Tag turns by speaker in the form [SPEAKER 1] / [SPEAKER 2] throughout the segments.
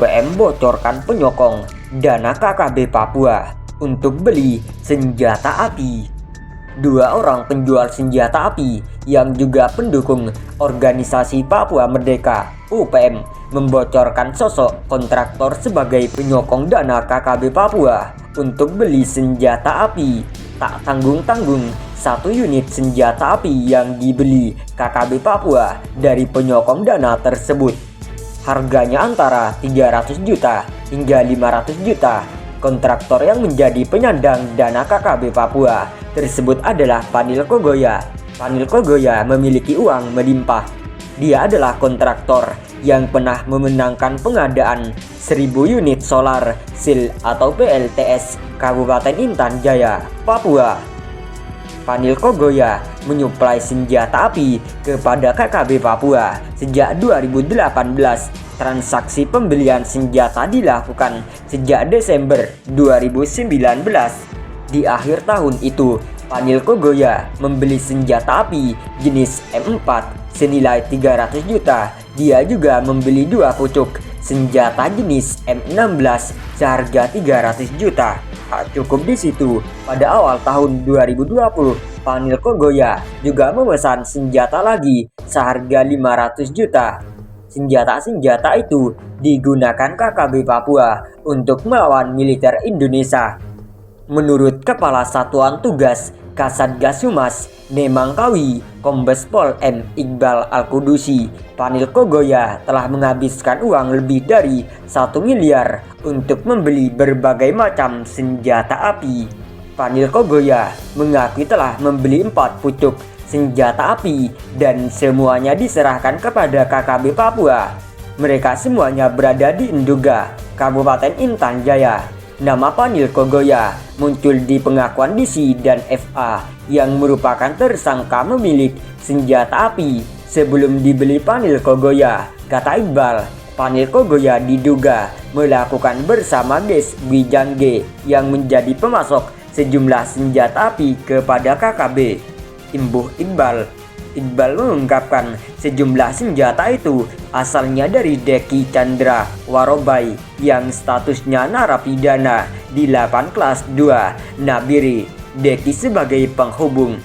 [SPEAKER 1] UPM bocorkan penyokong dana KKB Papua untuk beli senjata api. Dua orang penjual senjata api yang juga pendukung organisasi Papua Merdeka (UPM) membocorkan sosok kontraktor sebagai penyokong dana KKB Papua untuk beli senjata api. Tak tanggung-tanggung, 1 unit senjata api yang dibeli KKB Papua dari penyokong dana tersebut. Harganya antara 300 juta hingga 500 juta. Kontraktor yang menjadi penyandang dana KKB Papua tersebut adalah Panil Kogoya. Panil Kogoya memiliki uang melimpah. Dia adalah kontraktor yang pernah memenangkan pengadaan 1000 unit solar SIL atau PLTS Kabupaten Intan Jaya, Papua. Panil Kogoya menyuplai senjata api kepada KKB Papua sejak 2018. Transaksi pembelian senjata dilakukan sejak Desember 2019. Di akhir tahun itu, Panil Kogoya membeli senjata api jenis M4 senilai 300 juta. Dia juga membeli 2 pucuk senjata jenis M16 seharga 300 juta. Tak cukup di situ, pada awal tahun 2020, Panil Kogoya juga memesan senjata lagi seharga 500 juta. Senjata-senjata itu digunakan KKB Papua untuk melawan militer Indonesia. Menurut Kepala Satuan Tugas Kasatgas Humas Nemangkawi, Kombes Pol M. Iqbal Al-Kudusi, Panil Kogoya telah menghabiskan uang lebih dari 1 miliar untuk membeli berbagai macam senjata api. Panil Kogoya mengaku telah membeli 4 pucuk senjata api dan semuanya diserahkan kepada KKB Papua. Mereka semuanya berada di Enduga, Kabupaten Intan Jaya. Nama Panil Kogoya muncul di pengakuan DC dan FA yang merupakan tersangka memilik senjata api. Sebelum dibeli Panil Kogoya, kata Iqbal, Panil Kogoya diduga melakukan bersama Des Gwijangge yang menjadi pemasok sejumlah senjata api kepada KKB. Imbuh Iqbal mengungkapkan sejumlah senjata itu asalnya dari Deki Chandra Warobai yang statusnya narapidana di 8 kelas 2 Nabire, Deki sebagai penghubung.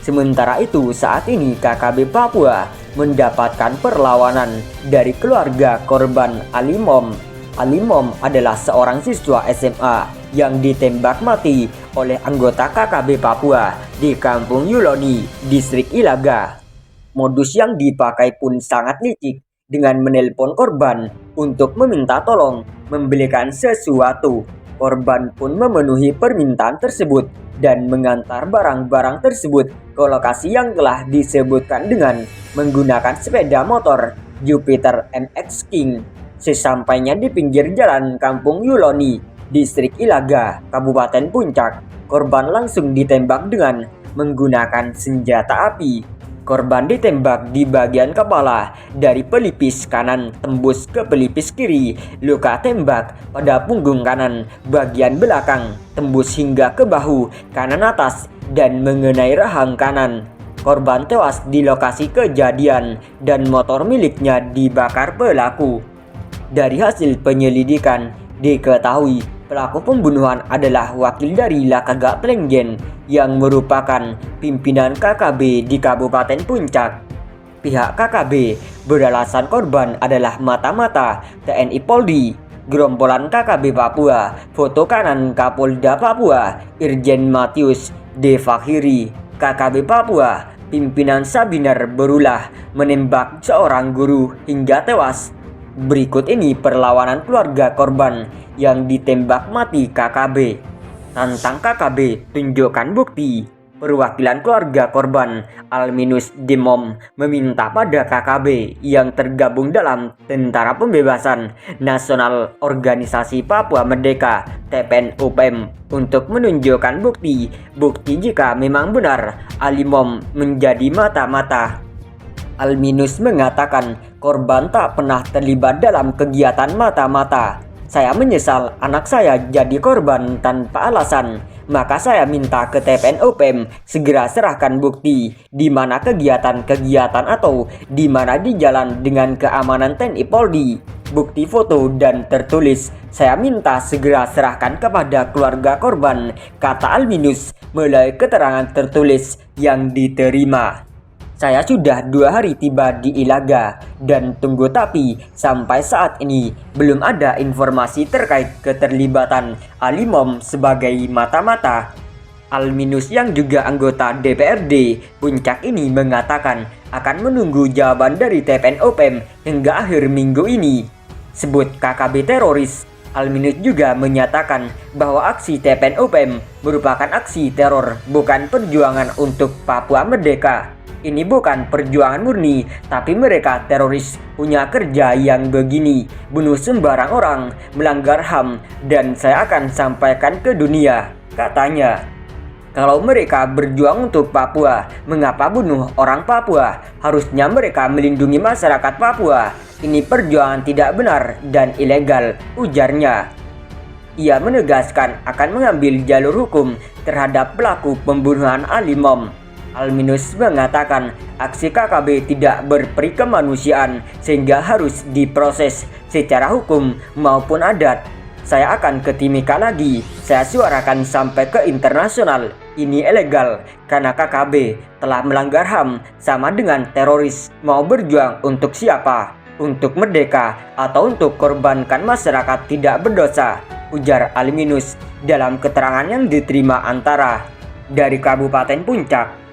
[SPEAKER 1] Sementara itu, saat ini KKB Papua mendapatkan perlawanan dari keluarga korban Alimom. Alimom adalah seorang siswa SMA yang ditembak mati oleh anggota KKB Papua di Kampung Yuloni, Distrik Ilaga. Modus yang dipakai pun sangat licik, dengan menelpon korban untuk meminta tolong membelikan sesuatu. Korban pun memenuhi permintaan tersebut dan mengantar barang-barang tersebut ke lokasi yang telah disebutkan dengan menggunakan sepeda motor Jupiter MX King. Sesampainya di pinggir jalan Kampung Yuloni, Distrik Ilaga, Kabupaten Puncak, korban langsung ditembak dengan menggunakan senjata api. Korban ditembak di bagian kepala dari pelipis kanan tembus ke pelipis kiri. Luka tembak pada punggung kanan bagian belakang tembus hingga ke bahu kanan atas dan mengenai rahang kanan. Korban tewas di lokasi kejadian dan motor miliknya dibakar pelaku. Dari hasil penyelidikan diketahui pelaku pembunuhan adalah wakil dari Lakaga Plenggen yang merupakan pimpinan KKB di Kabupaten Puncak. Pihak KKB beralasan korban adalah mata-mata TNI Polri. Gerombolan KKB Papua, foto kanan Kapolda Papua, Irjen Matius De Fakhiri. KKB Papua, pimpinan Sabinar berulah menembak seorang guru hingga tewas. Berikut ini perlawanan keluarga korban yang ditembak mati KKB. Tantang KKB, tunjukkan bukti. Perwakilan keluarga korban Alminus Demom meminta pada KKB yang tergabung dalam Tentara Pembebasan Nasional Organisasi Papua Merdeka (TPN-UPM) untuk menunjukkan bukti jika memang benar Alimom menjadi mata-mata. Alminus mengatakan korban tak pernah terlibat dalam kegiatan mata-mata. Saya menyesal anak saya jadi korban tanpa alasan. Maka saya minta ke TPN-UPM segera serahkan bukti di mana kegiatan-kegiatan atau di mana di jalan dengan keamanan TNI Polri. bukti foto dan tertulis. Saya minta segera serahkan kepada keluarga korban, kata Alminus melalui keterangan tertulis yang diterima. Saya sudah 2 hari tiba di Ilaga dan tunggu, tapi sampai saat ini belum ada informasi terkait keterlibatan Alimom sebagai mata-mata. Alminus yang juga anggota DPRD Puncak ini mengatakan akan menunggu jawaban dari TPNOPM hingga akhir minggu ini. Sebut KKB teroris, Alminus juga menyatakan bahwa aksi TPNOPM merupakan aksi teror, bukan perjuangan untuk Papua Merdeka. Ini bukan perjuangan murni, tapi mereka teroris punya kerja yang begini, bunuh sembarang orang, melanggar HAM, dan saya akan sampaikan ke dunia, katanya. Kalau mereka berjuang untuk Papua, mengapa bunuh orang Papua? Harusnya mereka melindungi masyarakat Papua. Ini perjuangan tidak benar dan ilegal, ujarnya. Ia menegaskan akan mengambil jalur hukum terhadap pelaku pembunuhan Alimom. Alminus mengatakan aksi KKB tidak berperi kemanusiaan sehingga harus diproses secara hukum maupun adat. Saya akan ke Timika lagi, saya suarakan sampai ke internasional. Ini ilegal karena KKB telah melanggar HAM, sama dengan teroris. Mau berjuang untuk siapa? Untuk merdeka atau untuk korbankan masyarakat tidak berdosa, ujar Alminus dalam keterangan yang diterima Antara. Dari Kabupaten Puncak,